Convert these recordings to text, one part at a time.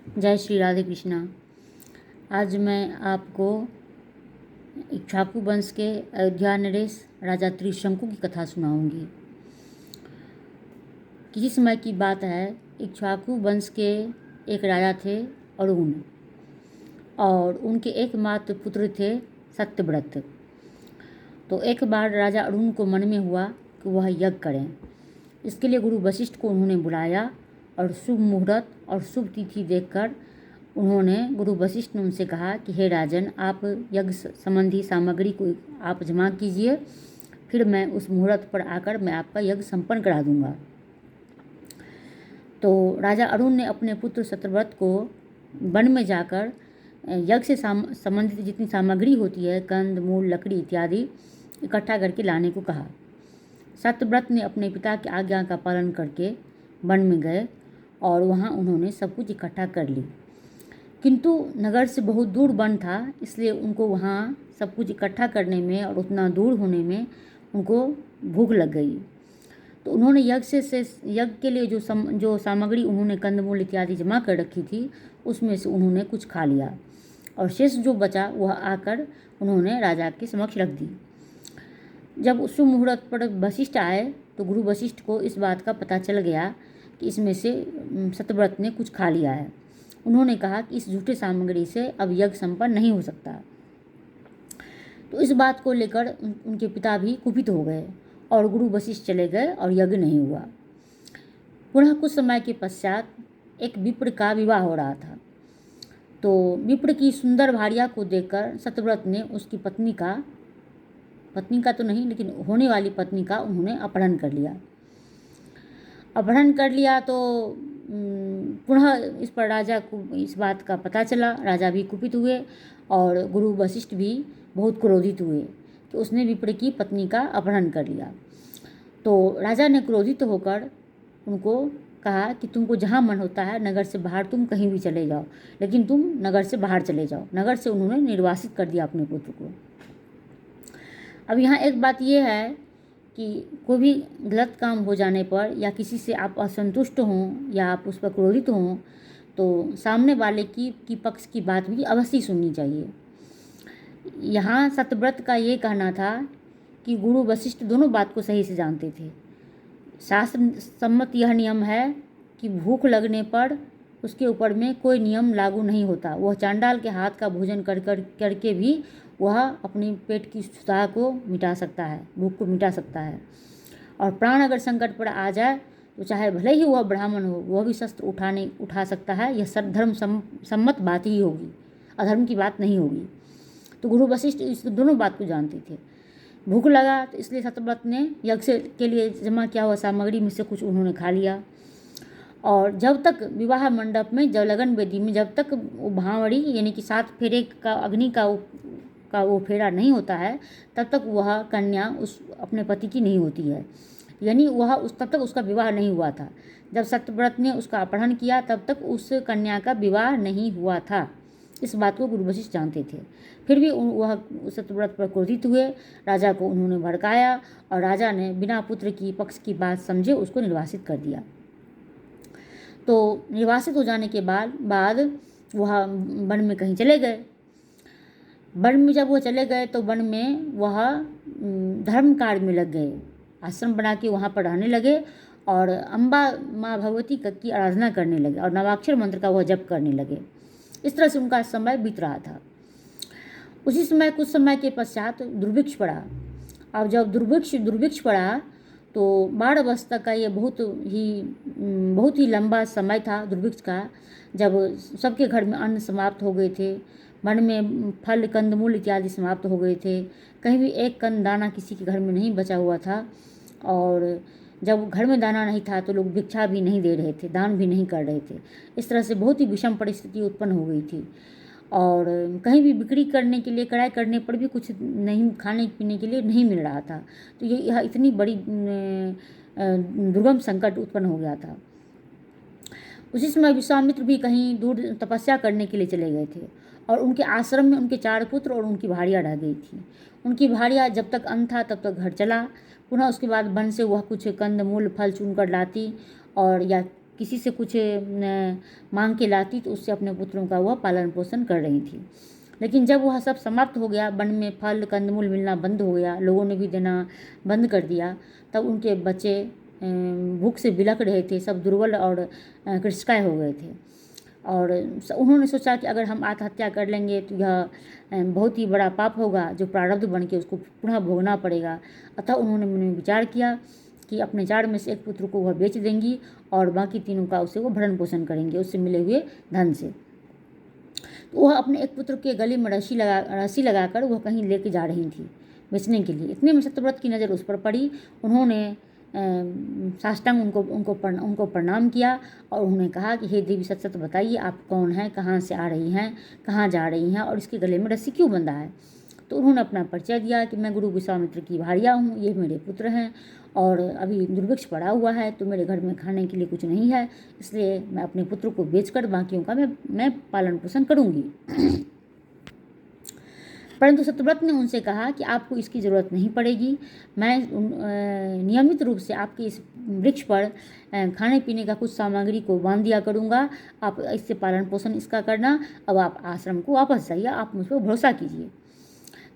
जय श्री राधे कृष्णा। आज मैं आपको इक्ष्वाकु वंश के अयोध्या नरेश राजा त्रिशंकु की कथा सुनाऊंगी। किसी समय की बात है, इक्ष्वाकु वंश के एक राजा थे अरुण, और उनके एकमात्र पुत्र थे सत्यव्रत। तो एक बार राजा अरुण को मन में हुआ कि वह यज्ञ करें। इसके लिए गुरु वशिष्ठ को उन्होंने बुलाया और शुभ मुहूर्त और शुभ तिथि देखकर उन्होंने गुरु वशिष्ठ ने उनसे कहा कि हे राजन, आप यज्ञ संबंधी सामग्री को आप जमा कीजिए, फिर मैं उस मुहूर्त पर आकर मैं आपका यज्ञ संपन्न करा दूंगा। तो राजा अरुण ने अपने पुत्र सत्यव्रत को वन में जाकर यज्ञ से संबंधित जितनी सामग्री होती है, कंद मूल लकड़ी इत्यादि, इकट्ठा करके लाने को कहा। सत्यव्रत ने अपने पिता की आज्ञा का पालन करके वन में गए और वहाँ उन्होंने सब कुछ इकट्ठा कर ली। किंतु नगर से बहुत दूर वन था, इसलिए उनको वहाँ सब कुछ इकट्ठा करने में और उतना दूर होने में उनको भूख लग गई। तो उन्होंने यज्ञ के लिए जो सामग्री उन्होंने कंदमूल इत्यादि जमा कर रखी थी, उसमें से उन्होंने कुछ खा लिया और शेष जो बचा वह आकर उन्होंने राजा के समक्ष रख दी। जब उस मुहूर्त पर वशिष्ठ आए तो गुरु वशिष्ठ को इस बात का पता चल गया कि इसमें से सत्यव्रत ने कुछ खा लिया है। उन्होंने कहा कि इस झूठे सामग्री से अब यज्ञ संपन्न नहीं हो सकता। तो इस बात को लेकर उनके पिता भी कुपित हो गए और गुरु वशिष्ठ चले गए और यज्ञ नहीं हुआ। पुनः कुछ समय के पश्चात एक विप्र का विवाह हो रहा था। तो विप्र की सुंदर भार्या को देखकर सत्यव्रत ने उसकी पत्नी का तो नहीं, लेकिन होने वाली पत्नी का उन्होंने अपहरण कर लिया। तो पुनः इस पर राजा को इस बात का पता चला। राजा भी कुपित हुए और गुरु वशिष्ठ भी बहुत क्रोधित हुए कि उसने विप्र की पत्नी का अपहरण कर लिया। तो राजा ने क्रोधित होकर उनको कहा कि तुमको जहाँ मन होता है नगर से बाहर तुम कहीं भी चले जाओ, लेकिन तुम नगर से बाहर चले जाओ। नगर से उन्होंने निर्वासित कर दिया अपने पुत्र को। अब यहाँ एक बात यह है कि कोई भी गलत काम हो जाने पर या किसी से आप असंतुष्ट हों या आप उस पर क्रोधित हों, तो सामने वाले की पक्ष की बात भी अवश्य सुननी चाहिए। यहाँ सत्यव्रत का ये कहना था कि गुरु वशिष्ठ दोनों बात को सही से जानते थे। शास्त्र सम्मत यह नियम है कि भूख लगने पर उसके ऊपर में कोई नियम लागू नहीं होता। वह चांडाल के हाथ का भोजन करके भी वह अपनी पेट की क्षुधा को मिटा सकता है, भूख को मिटा सकता है। और प्राण अगर संकट पर आ जाए तो चाहे भले ही वह ब्राह्मण हो, वह भी शस्त्र उठा सकता है। यह धर्म सम्मत बात ही होगी, अधर्म की बात नहीं होगी। तो गुरु वशिष्ठ इस दोनों बात को जानते थे। भूख लगा तो इसलिए सत्यव्रत ने यज्ञ के लिए जमा किया हुआ सामग्री में से कुछ उन्होंने खा लिया। और जब तक विवाह मंडप में, जब लगन वेदी में, जब तक वो भांवड़ी यानी कि 7 फेरे का अग्नि का वो फेरा नहीं होता है, तब तक वह कन्या उस अपने पति की नहीं होती है। यानी तब तक उसका विवाह नहीं हुआ था। जब सत्यव्रत ने उसका अपहरण किया तब तक उस कन्या का विवाह नहीं हुआ था। इस बात को गुरु वशिष्ठ जानते थे। फिर भी वह सत्यव्रत पर क्रोधित हुए। राजा को उन्होंने भड़काया और राजा ने बिना पुत्र की पक्ष की बात समझे उसको निर्वासित कर दिया। तो निर्वासित हो जाने के बाद वह वन में कहीं चले गए। वन में जब वह चले गए तो वन में वह धर्म कार्य में लग गए। आश्रम बना के वहाँ पर रहने लगे और अम्बा माँ भगवती की आराधना करने लगे और नवाक्षर मंत्र का वह जप करने लगे। इस तरह से उनका समय बीत रहा था। उसी समय कुछ समय के पश्चात दुर्भिक्ष पड़ा। अब जब दुर्भिक्ष पड़ा तो 12 वर्ष तक का ये बहुत ही लंबा समय था दुर्भिक्ष का, जब सबके घर में अन्न समाप्त हो गए थे, वन में फल कंदमूल इत्यादि समाप्त हो गए थे, कहीं भी एक कंद दाना किसी के घर में नहीं बचा हुआ था। और जब घर में दाना नहीं था तो लोग भिक्षा भी नहीं दे रहे थे, दान भी नहीं कर रहे थे। इस तरह से बहुत ही विषम परिस्थिति उत्पन्न हो गई थी और कहीं भी बिक्री करने के लिए, कड़ाई करने पर भी कुछ नहीं, खाने पीने के लिए नहीं मिल रहा था। तो यह इतनी बड़ी दुर्गम संकट उत्पन्न हो गया था। उसी समय विश्वामित्र भी कहीं दूर तपस्या करने के लिए चले गए थे और उनके आश्रम में उनके 4 पुत्र और उनकी भार्या रह गई थी। उनकी भार्या जब तक अन्न था तब तक घर चला। पुनः उसके बाद वन से वह कुछ कंद मूल फल चुन कर लाती और या किसी से कुछ मांग के लाती तो उससे अपने पुत्रों का वह पालन पोषण कर रही थी। लेकिन जब वह सब समाप्त हो गया, वन में फल कंदमूल मिलना बंद हो गया, लोगों ने भी देना बंद कर दिया, तब उनके बच्चे भूख से बिलख रहे थे, सब दुर्बल और कृशकाय हो गए थे। और उन्होंने सोचा कि अगर हम आत्महत्या कर लेंगे तो यह बहुत ही बड़ा पाप होगा जो प्रारब्ध बन के उसको पुनः भोगना पड़ेगा। अतः उन्होंने मन में विचार किया कि अपने 4 में से एक पुत्र को वह बेच देंगी और बाकी 3 का उसे वो भरण पोषण करेंगे उससे मिले हुए धन से। तो वह अपने एक पुत्र के गले में रस्सी लगाकर वह कहीं लेके जा रही थी बेचने के लिए। इतने में सत्यव्रत की नज़र उस पर पड़ी। उन्होंने साष्टांग उनको प्रणाम किया और उन्होंने कहा कि हे देवी, सच सच बताइए आप कौन हैं, कहाँ से आ रही हैं, कहाँ जा रही हैं और इसके गले में रस्सी क्यों बंधा है। तो उन्होंने अपना परिचय दिया कि मैं गुरु विश्वामित्र की भार्या हूँ, ये मेरे पुत्र हैं और अभी दुर्भिक्ष पड़ा हुआ है तो मेरे घर में खाने के लिए कुछ नहीं है, इसलिए मैं अपने पुत्र को बेचकर बाकियों का मैं पालन पोषण करूँगी। परंतु सत्यव्रत ने उनसे कहा कि आपको इसकी ज़रूरत नहीं पड़ेगी, मैं नियमित रूप से आपके इस वृक्ष पर खाने पीने का कुछ सामग्री को बांध दिया करूँगा, आप इससे पालन पोषण इसका करना, अब आप आश्रम को वापस जाइए, आप मुझ पर भरोसा कीजिए।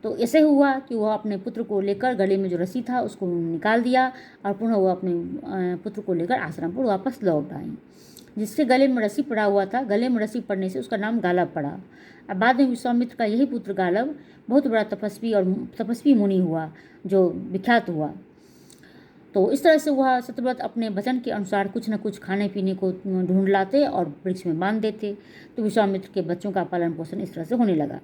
तो ऐसे हुआ कि वह अपने पुत्र को लेकर गले में जो रस्सी था उसको निकाल दिया और पुनः वह अपने पुत्र को लेकर आश्रम पर वापस लौट आई। जिसके गले में रस्सी पड़ा हुआ था, गले में रस्सी पड़ने से उसका नाम गालब पड़ा। अब बाद में विश्वामित्र का यही पुत्र गालब बहुत बड़ा तपस्वी मुनि हुआ जो विख्यात हुआ। तो इस तरह से वह सत्यव्रत अपने वचन के अनुसार कुछ न कुछ खाने पीने को ढूंढ लाते और वृक्ष में बांध देते। तो विश्वामित्र के बच्चों का पालन पोषण इस तरह से होने लगा।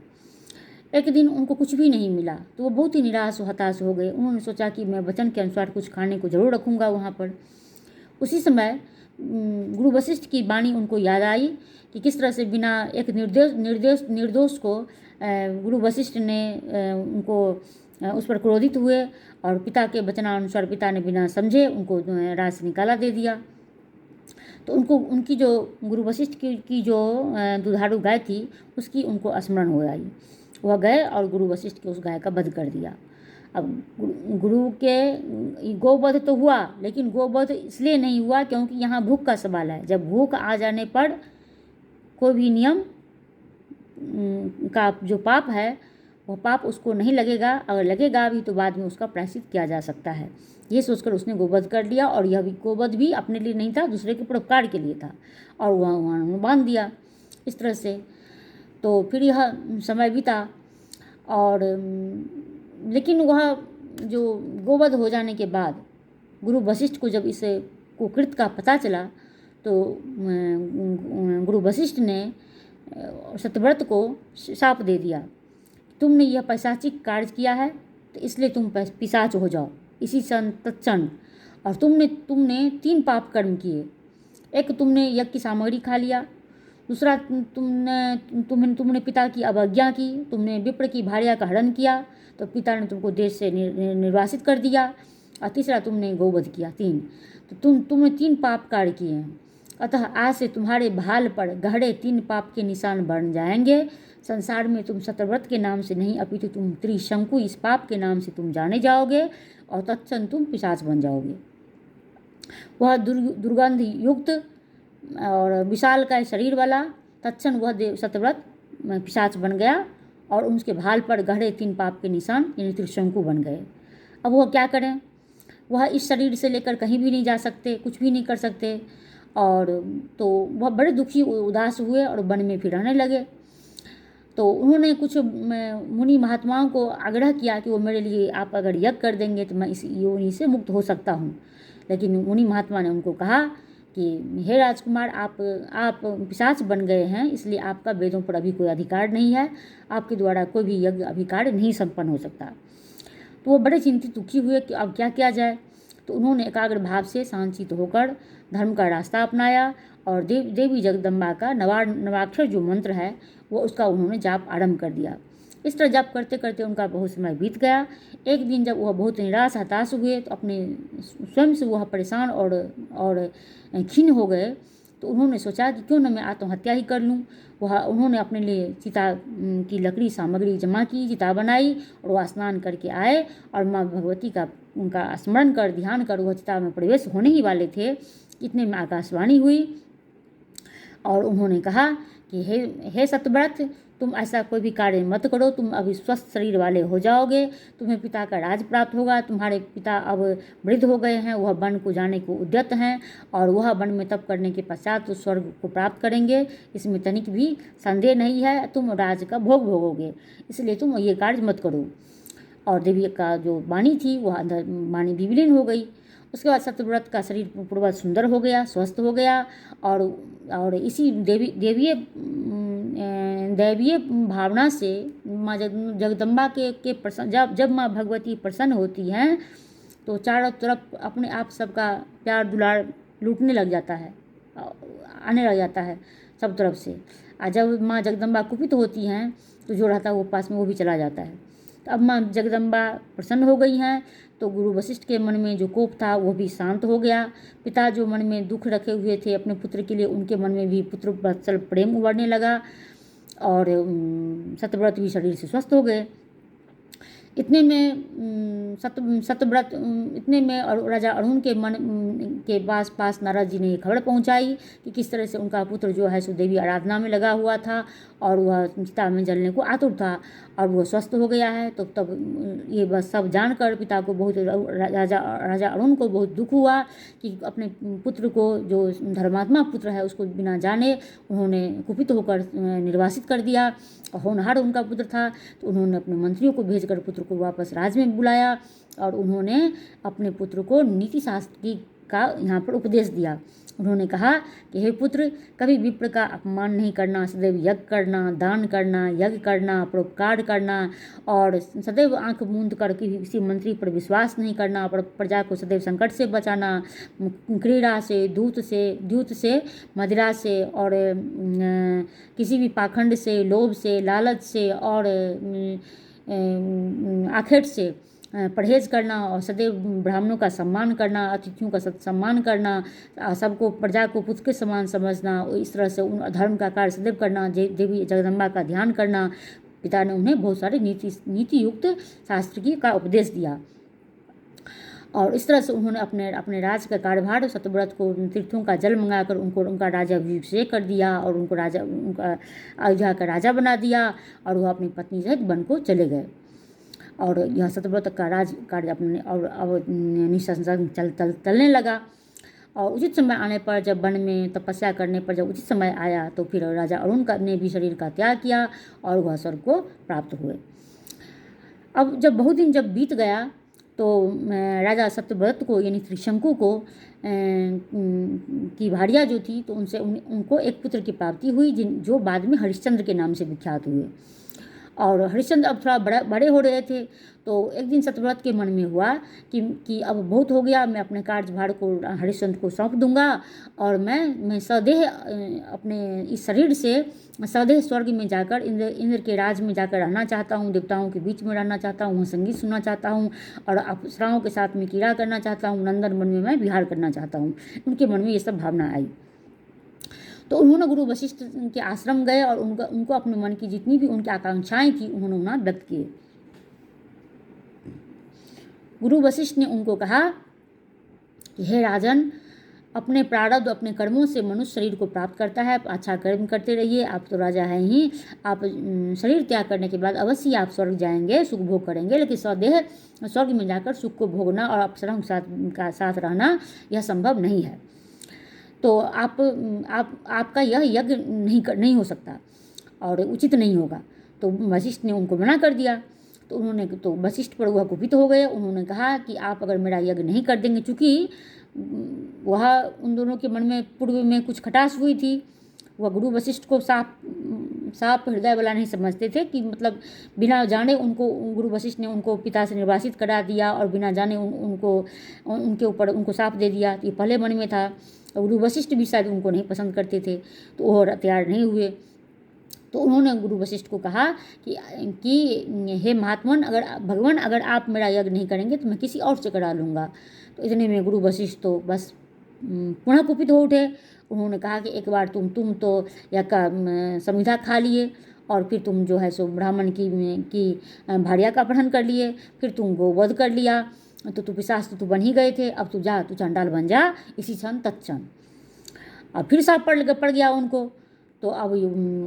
एक दिन उनको कुछ भी नहीं मिला तो वो बहुत ही निराश हताश हो गए। उन्होंने सोचा कि मैं वचन के अनुसार कुछ खाने को जरूर रखूँगा वहाँ पर। उसी समय गुरु वशिष्ठ की वाणी उनको याद आई कि किस तरह से बिना एक निर्दोष को गुरु वशिष्ठ ने उनको उस पर क्रोधित हुए और पिता के वचनानुसार पिता ने बिना समझे उनको राज से निकाला दे दिया। तो उनकी जो गुरु वशिष्ठ की जो दुधारू गाय थी उसकी उनको स्मरण हो आई। वह गए और गुरु वशिष्ठ के उस गाय का वध कर दिया। अब गुरु के गोवध तो हुआ, लेकिन गोवध इसलिए नहीं हुआ क्योंकि यहाँ भूख का सवाल है। जब भूख आ जाने पर कोई भी नियम का जो पाप है वह पाप उसको नहीं लगेगा, अगर लगेगा भी तो बाद में उसका प्रायश्चित किया जा सकता है। ये सोचकर उसने गोवध कर लिया और यह भी गोवध भी अपने लिए नहीं था, दूसरे के परोपकार के लिए था और वहाँ बांध दिया इस तरह से। तो फिर यह समय बीता और लेकिन वह जो गोवध हो जाने के बाद गुरु वशिष्ठ को जब इस कुकृत का पता चला तो गुरु वशिष्ठ ने सत्यव्रत को शाप दे दिया, तुमने यह पैशाचिक कार्य किया है तो इसलिए तुम पिशाच हो जाओ इसी तत्क्षण। और तुमने 3 पाप कर्म किए। एक, तुमने यज्ञ की सामग्री खा लिया। दूसरा, तुमने पिता की अवज्ञा की। तुमने विप्र की भार्या का हरण किया तो पिता ने तुमको देश से निर्वासित कर दिया। और तीसरा, तुमने गोवध किया। 3 तो तुमने 3 पाप कार्य किए हैं। अतः आज से तुम्हारे भाल पर गहरे 3 पाप के निशान बन जाएंगे। संसार में तुम सत्यव्रत के नाम से नहीं अपितु तुम त्रिशंकु इस पाप के नाम से तुम जाने जाओगे और तत्क्षण तुम पिशाच बन जाओगे। वह दुर्गंध युक्त और विशाल का शरीर वाला तत्क्षण वह सत्यव्रत पिशाच बन गया और उसके भाल पर गहरे 3 पाप के निशान यानी त्रिशंकु बन गए। अब वह क्या करें? वह इस शरीर से लेकर कहीं भी नहीं जा सकते, कुछ भी नहीं कर सकते। और तो वह बड़े दुखी उदास हुए और वन में फिर रहने लगे। तो उन्होंने कुछ मुनि महात्माओं को आग्रह किया कि वो मेरे लिए आप अगर यज्ञ कर देंगे तो मैं इस योनि से मुक्त हो सकता हूँ। लेकिन मुनि महात्मा ने उनको कहा कि हे राजकुमार, आप पिशाच बन गए हैं, इसलिए आपका वेदों पर अभी कोई अधिकार नहीं है, आपके द्वारा कोई भी यज्ञ अभिकार नहीं संपन्न हो सकता। तो वो बड़े चिंतित दुखी हुए कि अब क्या किया जाए। तो उन्होंने एकाग्र भाव से शांतचित्त होकर धर्म का रास्ता अपनाया और देवी जगदम्बा का नवाक्षर जो मंत्र है वो उसका उन्होंने जाप आरंभ कर दिया। इस तरह जाप करते करते उनका बहुत समय बीत गया। एक दिन जब वह बहुत निराश हताश हुए तो अपने स्वयं से वह परेशान और खिन्न हो गए। तो उन्होंने सोचा कि क्यों न मैं आत्महत्या ही कर लूँ। उन्होंने अपने लिए चिता की लकड़ी सामग्री जमा की, चिता बनाई और वह स्नान करके आए और माँ भगवती का उनका स्मरण कर ध्यान कर वह चिता में प्रवेश होने ही वाले थे इतने में आकाशवाणी हुई और उन्होंने कहा कि हे सत्यव्रत, तुम ऐसा कोई भी कार्य मत करो, तुम अभी स्वस्थ शरीर वाले हो जाओगे, तुम्हें पिता का राज प्राप्त होगा। तुम्हारे पिता अब वृद्ध हो गए हैं, वह वन को जाने को उद्यत हैं और वह वन में तप करने के पश्चात तो स्वर्ग को प्राप्त करेंगे, इसमें तनिक भी संदेह नहीं है। तुम राज का भोग भोगोगे, इसलिए तुम ये कार्य मत करो। और देवी का जो वाणी थी वह अंदर वाणी विलीन हो गई। उसके बाद सत्यव्रत का शरीर पूर्ववत सुंदर हो गया, स्वस्थ हो गया और इसी दैवीय भावना से माँ जगदम्बा के प्रसन्न, जब माँ भगवती प्रसन्न होती हैं तो चारों तरफ अपने आप सबका प्यार दुलार लूटने लग जाता है, आने लग जाता है सब तरफ से। और जब माँ जगदम्बा कुपित होती हैं तो जो रहता है वो पास में वो भी चला जाता है। तो अब माँ जगदम्बा प्रसन्न हो गई हैं तो गुरु वशिष्ठ के मन में जो कोप था वो भी शांत हो गया। पिता जो मन में दुख रखे हुए थे अपने पुत्र के लिए, उनके मन में भी पुत्र वत्सल प्रेम उभरने लगा और सत्यव्रत भी शरीर से स्वस्थ हो गए। इतने में सत्यव्रत इतने में और राजा अरुण के मन के पास नारद जी ने खबर पहुंचाई कि किस तरह से उनका पुत्र जो है सो देवी आराधना में लगा हुआ था और वह चिता में जलने को आतुर था और वह स्वस्थ हो गया है। तो तब ये बस सब जानकर पिता को बहुत, राजा अरुण को बहुत दुख हुआ कि अपने पुत्र को, जो धर्मात्मा पुत्र है, उसको बिना जाने उन्होंने कुपित होकर निर्वासित कर दिया। होनहार उनका पुत्र था तो उन्होंने अपने मंत्रियों को भेजकर पुत्र को वापस राज में बुलाया और उन्होंने अपने पुत्र को नीति शास्त्र का यहाँ पर उपदेश दिया। उन्होंने कहा कि हे पुत्र, कभी विप्र का अपमान नहीं करना, सदैव यज्ञ करना, दान करना, यज्ञ करना, परोपकार करना और सदैव आंख मूंद कर किसी मंत्री पर विश्वास नहीं करना, प्रजा को सदैव संकट से बचाना, क्रीड़ा से, द्यूत से, मदिरा से और किसी भी पाखंड से, लोभ से, लालच से और आखेट से परहेज करना और सदैव ब्राह्मणों का सम्मान करना, अतिथियों का सम्मान करना, सबको प्रजा को पुत्र के समान समझना, इस तरह से उन धर्म का कार्य सदैव करना, देवी जगदम्बा का ध्यान करना। पिता ने उन्हें बहुत सारे नीति युक्त शास्त्र का उपदेश दिया और इस तरह से उन्होंने अपने राज का कार्यभार सत्यव्रत को तीर्थों का जल मंगाकर उनका राज्याभिषेक कर दिया और उनका अयोध्या का राजा बना दिया और वह अपनी पत्नी सहित वन को चले गए। और यह सत्यव्रत का राज कार्य अपने और अब निःसंशय चलने लगा। और उचित समय आने पर, जब वन में तपस्या करने पर जब उचित समय आया तो फिर राजा अरुण ने भी शरीर का त्याग किया और वह स्वर्ग को प्राप्त हुए। अब जब बहुत दिन जब बीत गया तो राजा सत्यव्रत को यानी त्रिशंकु को की भार्या जो थी तो उनको एक पुत्र की प्राप्ति हुई जो बाद में हरिश्चंद्र के नाम से विख्यात हुए। और हरिश्चंद्र अब थोड़ा बड़े हो रहे थे तो एक दिन सत्यव्रत के मन में हुआ कि अब बहुत हो गया, मैं अपने कार्यभार को हरिश्चंद्र को सौंप दूंगा और मैं सदेह अपने इस शरीर से सदेह स्वर्ग में जाकर इंद्र के राज में जाकर रहना चाहता हूँ, देवताओं के बीच में रहना चाहता हूँ, संगीत सुनना चाहता हूँ और अप्सराओं के साथ में क्रीड़ा करना चाहता हूँ, नंदन वन में मैं विहार करना चाहता हूँ। उनके मन में ये सब भावना आई तो उन्होंने गुरु वशिष्ठ के आश्रम गए और उनको अपने मन की जितनी भी उनकी आकांक्षाएं थी उन्होंने उन्हें व्यक्त किए। गुरु वशिष्ठ ने उनको कहा कि हे राजन, अपने प्रारब्ध अपने कर्मों से मनुष्य शरीर को प्राप्त करता है, अच्छा कर्म करते रहिए। आप तो राजा हैं ही, आप शरीर त्याग करने के बाद अवश्य आप स्वर्ग जाएंगे, सुख भोग करेंगे, लेकिन सदेह स्वर्ग में जाकर सुख को भोगना और अप्सराओं के साथ रहना यह संभव नहीं है। तो आपका यह यज्ञ नहीं हो सकता और उचित नहीं होगा। तो वशिष्ठ ने उनको मना कर दिया। तो वशिष्ठ पर वह कुपित हो गए। उन्होंने कहा कि आप अगर मेरा यज्ञ नहीं कर देंगे, चूँकि वह उन दोनों के मन में पूर्व में कुछ खटास हुई थी, वह गुरु वशिष्ठ को साफ हृदय वाला नहीं समझते थे कि मतलब बिना जाने उनको गुरु वशिष्ठ ने उनको पिता से निर्वासित करा दिया और बिना जाने उनके ऊपर उनको साप दे दिया। तो ये पहले मन में था। गुरु वशिष्ठ भी शायद उनको नहीं पसंद करते थे तो वो तैयार नहीं हुए। तो उन्होंने गुरु वशिष्ठ को कहा कि हे महात्मन, भगवान अगर आप मेरा यज्ञ नहीं करेंगे तो मैं किसी और से करा लूँगा। तो इतने में गुरु वशिष्ठ तो बस पुनः कुपित हो उठे। उन्होंने कहा कि एक बार तुम तो यज्ञ का संविधा खा लिए और फिर तुम जो है सो ब्राह्मण की भार्या का अपहरण कर लिए, फिर तुम गोवध कर लिया तो तू पिशाच तो तू बन ही गए थे, अब तू जा, तू चंडाल बन जा इसी क्षण तत्क्षण। अब फिर साँप पड़ गया उनको, तो अब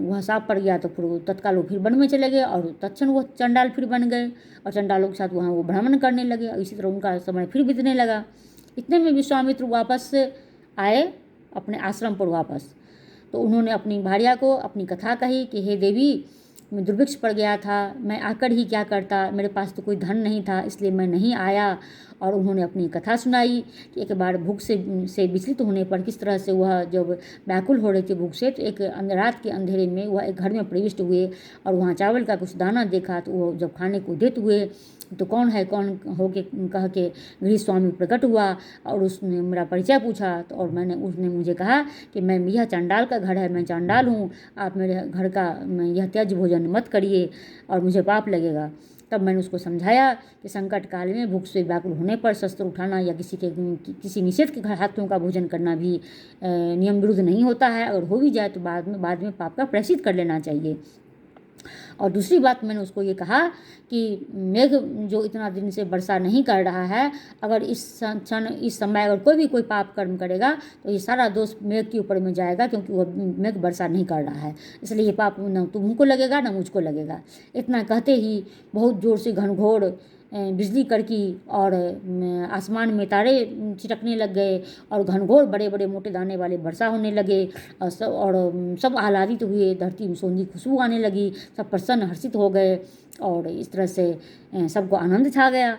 वह साँप पड़ गया तो फिर वो तत्काल वो फिर वन में चले गए और तत्क्षण वो चंडाल फिर बन गए और चंडालों के साथ वहाँ वो भ्रमण करने लगे और इसी तरह उनका समय फिर बीतने लगा। इतने में विश्वामित्र वापस आए अपने आश्रम पर वापस। तो उन्होंने अपनी भार्या को अपनी कथा कही कि हे देवी, मैं दुर्भिक्ष पड़ गया था, मैं आकर ही क्या करता, मेरे पास तो कोई धन नहीं था, इसलिए मैं नहीं आया। और उन्होंने अपनी कथा सुनाई कि एक बार भूख से विचलित होने पर किस तरह से वह जब व्याकुल हो रहे थे भूख से, तो एक रात के अंधेरे में वह एक घर में प्रविष्ट हुए और वहाँ चावल का कुछ दाना देखा, तो वो जब खाने को उद्यत हुए तो कौन हो के कह के गृह स्वामी प्रकट हुआ और उसने मेरा परिचय पूछा। तो और उसने मुझे कहा कि मैं यह चंडाल का घर है, मैं चंडाल हूँ, आप मेरे घर का यह त्याज्य भोजन मत करिए और मुझे पाप लगेगा। तब मैंने उसको समझाया कि संकट काल में भूख से व्याकुल होने पर शस्त्र उठाना या किसी निषेध के हाथों का भोजन करना भी नियम विरुद्ध नहीं होता है। अगर हो भी जाए तो बाद में पाप का प्रायश्चित कर लेना चाहिए। और दूसरी बात मैंने उसको ये कहा कि मेघ जो इतना दिन से वर्षा नहीं कर रहा है, अगर इस समय अगर कोई पाप कर्म करेगा तो ये सारा दोष मेघ के ऊपर में जाएगा, क्योंकि वह मेघ वर्षा नहीं कर रहा है, इसलिए ये पाप न तुमको लगेगा न मुझको लगेगा। इतना कहते ही बहुत ज़ोर से घनघोर बिजली कड़की और आसमान में तारे छिटकने लग गए और घनघोर बड़े बड़े मोटे दाने वाले वर्षा होने लगे और सब आह्लादित हुए, धरती में सोंधी खुशबू आने लगी, सब प्रसन्न हर्षित हो गए और इस तरह से सबको आनंद छा गया।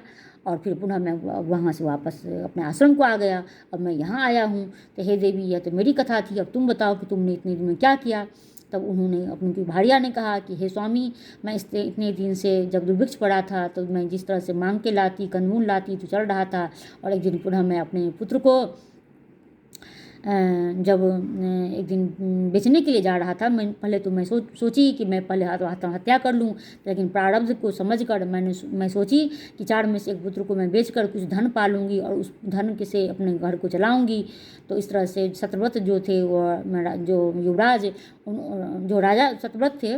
और फिर पुनः मैं वहाँ से वापस अपने आश्रम को आ गया। अब मैं यहाँ आया हूँ, तो हे देवी, यह तो मेरी कथा थी, अब तुम बताओ कि तुमने इतने दिन में क्या किया। तब उन्होंने अपनी भार्या ने कहा कि हे स्वामी, मैं इतने दिन से जब दुर्भिक्ष पड़ा था तो मैं जिस तरह से मांग के लाती, कंदमूल लाती तो चल रहा था। और एक दिन पुनः मैं अपने पुत्र को जब एक दिन बेचने के लिए जा रहा था, मैं पहले तो मैं सोची कि मैं पहले आत्महत्या कर लूं, लेकिन प्रारब्ध को समझकर मैं सोची कि 4 में से एक पुत्र को मैं बेचकर कुछ धन पालूंगी और उस धन के से अपने घर को चलाऊंगी। तो इस तरह से सत्यव्रत जो थे, वो जो युवराज जो राजा सत्यव्रत थे,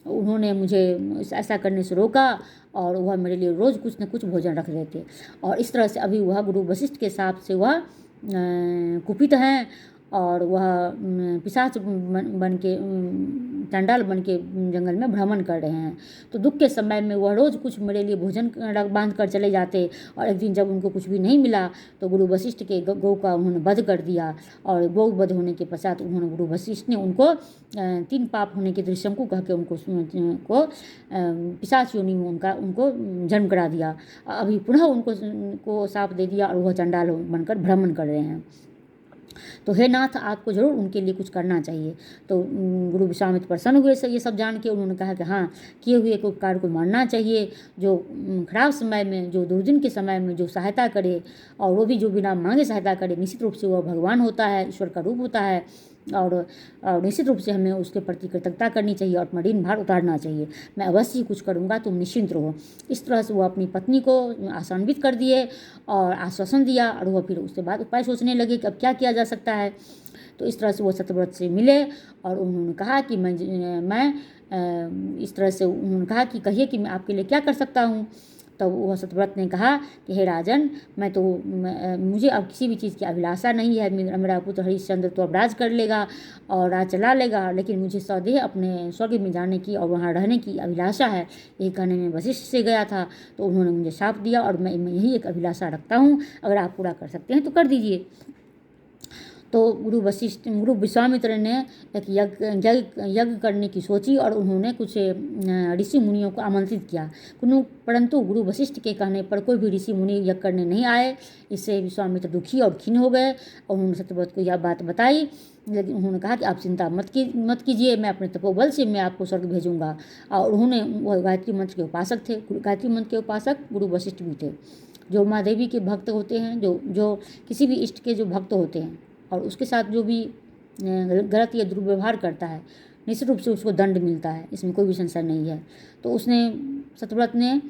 उन्होंने मुझे ऐसा करने से रोका और वह मेरे लिए रोज़ कुछ न कुछ भोजन रख देते। और इस तरह से अभी वह गुरु वशिष्ठ के हिसाब से वह कुपित हैं और वह पिशाच बन के चंडाल बन के जंगल में भ्रमण कर रहे हैं। तो दुख के समय में वह रोज़ कुछ मेरे लिए भोजन बांध कर चले जाते और एक दिन जब उनको कुछ भी नहीं मिला तो गुरु वशिष्ठ के गौ का उन्होंने वध कर दिया। और गौ वध होने के पश्चात उन्होंने गुरु वशिष्ठ ने उनको 3 पाप होने के दृश्यम को कह के उनको पिशाच योनि में उनको जन्म करा दिया। अभी पुनः उनको साप दे दिया और वह चंडाल बनकर भ्रमण कर रहे हैं। तो हे नाथ, आपको ज़रूर उनके लिए कुछ करना चाहिए। तो गुरु विश्वामित्र प्रसन्न हुए ये सब जान के। उन्होंने कहा कि हाँ, किए हुए को कार्य को मानना चाहिए, जो खराब समय में, जो दुर्दिन के समय में जो सहायता करे और वो भी जो बिना मांगे सहायता करे, निश्चित रूप से वह भगवान होता है, ईश्वर का रूप होता है। और निश्चित रूप से हमें उसके प्रति कृतज्ञता करनी चाहिए और अपना ऋण भार उतारना चाहिए। मैं अवश्य ही कुछ करूँगा, तुम निश्चिंत रहो। इस तरह से वो अपनी पत्नी को आशान्वित कर दिए और आश्वासन दिया और वह फिर उसके बाद उपाय सोचने लगे कि अब क्या किया जा सकता है। तो इस तरह से वो सत्यव्रत से मिले और उन्होंने कहा कि मैं इस तरह से उन्होंने कहा कि कहिए कि मैं आपके लिए क्या कर सकता हूँ। तब वह सत्यव्रत ने कहा कि हे राजन, मुझे अब किसी भी चीज़ की अभिलाषा नहीं है। मेरा पुत्र हरिश्चंद्र तो अब राज कर लेगा और राज चला लेगा, लेकिन मुझे सदैव अपने स्वर्ग में जाने की और वहाँ रहने की अभिलाषा है। यही कहने में वशिष्ठ से गया था तो उन्होंने मुझे शाप दिया और मैं यही एक अभिलाषा रखता हूँ, अगर आप पूरा कर सकते हैं तो कर दीजिए। तो गुरु विश्वामित्र ने एक यज्ञ करने की सोची और उन्होंने कुछ ऋषि मुनियों को आमंत्रित किया, परंतु गुरु वशिष्ठ के कहने पर कोई भी ऋषि मुनि यज्ञ करने नहीं आए। इससे विश्वामित्र दुखी और खिन्न हो गए और उन्होंने सत्यव्रत को यह बात बताई। लेकिन उन्होंने कहा कि आप चिंता मत कीजिए, मैं अपने तपोबल से मैं आपको स्वर्ग भेजूंगा। और उन्होंने वह गायत्री मंत्र के उपासक थे। गायत्री मंत्र के उपासक गुरु वशिष्ठ भी थे, जो माँ देवी के भक्त होते हैं, जो किसी भी इष्ट के जो भक्त होते हैं और उसके साथ जो भी गलत या दुर्व्यवहार करता है, निश्चित रूप से उसको दंड मिलता है, इसमें कोई भी संशय नहीं है। तो सत्यव्रत ने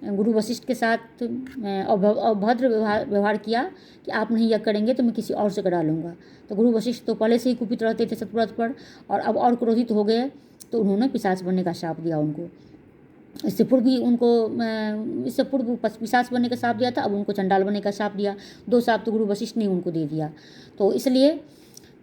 गुरु वशिष्ठ के साथ अभद्र व्यवहार किया कि आप नहीं यह करेंगे तो मैं किसी और से करा लूँगा। तो गुरु वशिष्ठ तो पहले से ही कुपित रहते थे सत्यव्रत पर और अब और क्रोधित हो गए, तो उन्होंने पिशाच बनने का शाप दिया उनको। इससे पूर्व भी उनको इससे पूर्व पिशाच बनने का शाप दिया था, अब उनको चंडाल बनने का शाप दिया। 2 शाप तो गुरु वशिष्ठ ने उनको दे दिया। तो इसलिए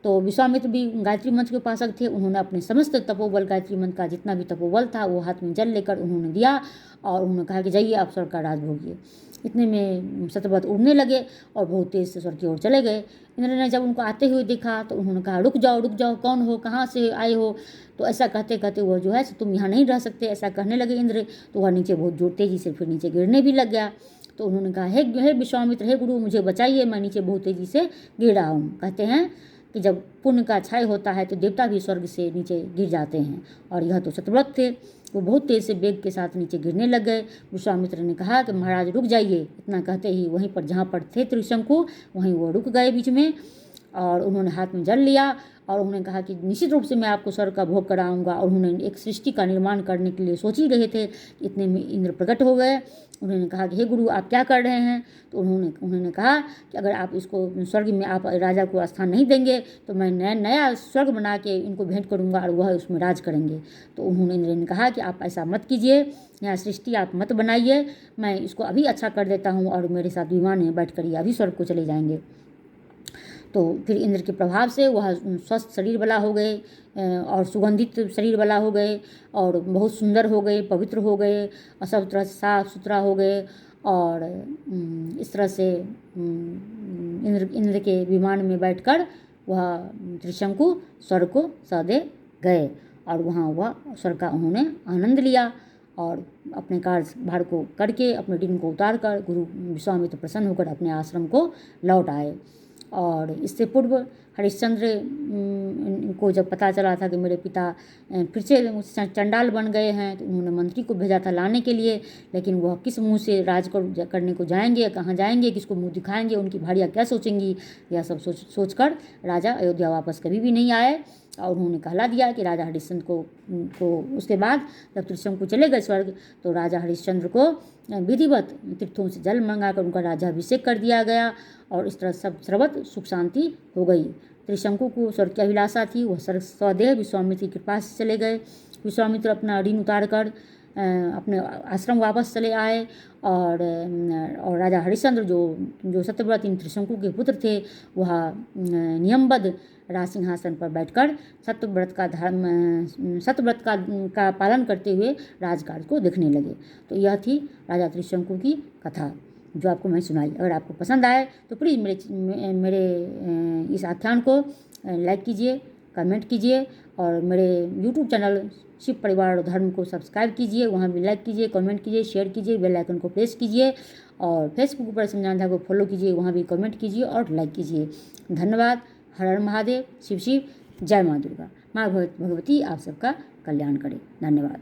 तो विश्वामित्र भी गायत्री मंत्र के उपासक थे। उन्होंने अपने समस्त तपोबल, गायत्री मंत्र का जितना भी तपोबल था वो हाथ में जल लेकर उन्होंने दिया और उन्होंने कहा कि जाइए आप स्वर्ग का राज भोगिए। इतने में सत्यव्रत उड़ने लगे और बहुत तेज़ से स्वर्ग की ओर चले गए। इंद्र ने जब उनको आते हुए देखा तो उन्होंने कहा रुक जाओ, कौन हो, कहाँ से आए हो। तो ऐसा कहते कहते वो जो है तुम यहाँ नहीं रह सकते, ऐसा कहने लगे इंद्र। तो वह नीचे बहुत जोर तेजी से फिर नीचे गिरने भी लग गया। तो उन्होंने कहा हे विश्वामित्र, हे गुरु, मुझे बचाइए, मैं नीचे बहुत तेज़ी से गिर रहा हूँ। कहते हैं कि जब पुण्य का क्षय होता है तो देवता भी स्वर्ग से नीचे गिर जाते हैं, और यह तो सत्यव्रत थे, वो बहुत तेज़ से वेग के साथ नीचे गिरने लग गए। विश्वामित्र ने कहा कि महाराज रुक जाइए। इतना कहते ही वहीं पर जहाँ पर थे त्रिशंकु वहीं वो रुक गए बीच में, और उन्होंने हाथ में जल लिया और उन्होंने कहा कि निश्चित रूप से मैं आपको स्वर्ग का भोग कराऊंगा। और उन्होंने एक सृष्टि का निर्माण करने के लिए सोच ही रहे थे। इतने में इंद्र प्रकट हो गए। उन्होंने कहा कि हे गुरु, आप क्या कर रहे हैं। तो उन्होंने कहा कि अगर आप इसको स्वर्ग में आप राजा को स्थान नहीं देंगे तो मैं नया स्वर्ग बना के इनको भेंट करूंगा और वह उसमें राज करेंगे। तो उन्होंने इंद्र ने कहा कि आप ऐसा मत कीजिए, यहाँ सृष्टि आप मत बनाइए, मैं इसको अभी अच्छा कर देता हूँ और मेरे साथ विमान में बैठ कर ये अभी स्वर्ग को चले जाएंगे। तो फिर इंद्र के प्रभाव से वह स्वस्थ शरीर वाला हो गए और सुगंधित शरीर वाला हो गए और बहुत सुंदर हो गए, पवित्र हो गए और सब तरह से साफ सुथरा हो गए। और इस तरह से इंद्र के विमान में बैठकर वह त्रिशंकु स्वर्ग को सदे गए और वहाँ वह स्वर्ग का उन्होंने आनंद लिया और अपने कार्यभार को करके अपने दिन को उतार कर गुरु विश्वामित्र प्रसन्न होकर अपने आश्रम को लौट आए। और इससे पूर्व हरिश्चंद्र को जब पता चला था कि मेरे पिता फिर से चंडाल बन गए हैं तो उन्होंने मंत्री को भेजा था लाने के लिए, लेकिन वह किस मुंह से राज करने को जाएंगे, कहाँ जाएंगे, किसको मुंह दिखाएंगे, उनकी भाड़ियाँ क्या सोचेंगी, यह सब सोचकर राजा अयोध्या वापस कभी भी नहीं आए। और उन्होंने कहला दिया कि राजा हरिश्चंद्र को उसके बाद जब त्रिशंकु चले गए स्वर्ग तो राजा हरिश्चंद्र को विधिवत तीर्थों से जल मंगाकर उनका राज्याभिषेक कर दिया गया और इस तरह सब सर्वत्र सुख शांति हो गई। त्रिशंकु को स्वर्ग की अभिलाषा थी, वह स्वर्ग स्वदेह विश्वामित्र की कृपा से चले गए। विश्वामित्र अपना ऋण उतार कर अपने आश्रम वापस चले आए और राजा हरिश्चंद्र जो सत्यव्रत इन त्रिशंकु के पुत्र थे वह नियमबद्ध राज सिंहासन पर बैठकर सत्यव्रत का पालन करते हुए राजकाज को देखने लगे। तो यह थी राजा त्रिशंकु की कथा जो आपको मैं सुनाई। अगर आपको पसंद आए तो प्लीज़ मेरे इस आख्यान को लाइक कीजिए, कमेंट कीजिए और मेरे यूट्यूब चैनल शिव परिवार और धर्म को सब्सक्राइब कीजिए, वहाँ भी लाइक कीजिए, कमेंट कीजिए, शेयर कीजिए, बेल आइकन को प्रेस कीजिए और फेसबुक पर संजना को फॉलो कीजिए, वहाँ भी कमेंट कीजिए और लाइक कीजिए। धन्यवाद। हर हर महादेव, शिव शिव, जय माँ दुर्गा। माँ भगवती आप सबका कल्याण करे। धन्यवाद।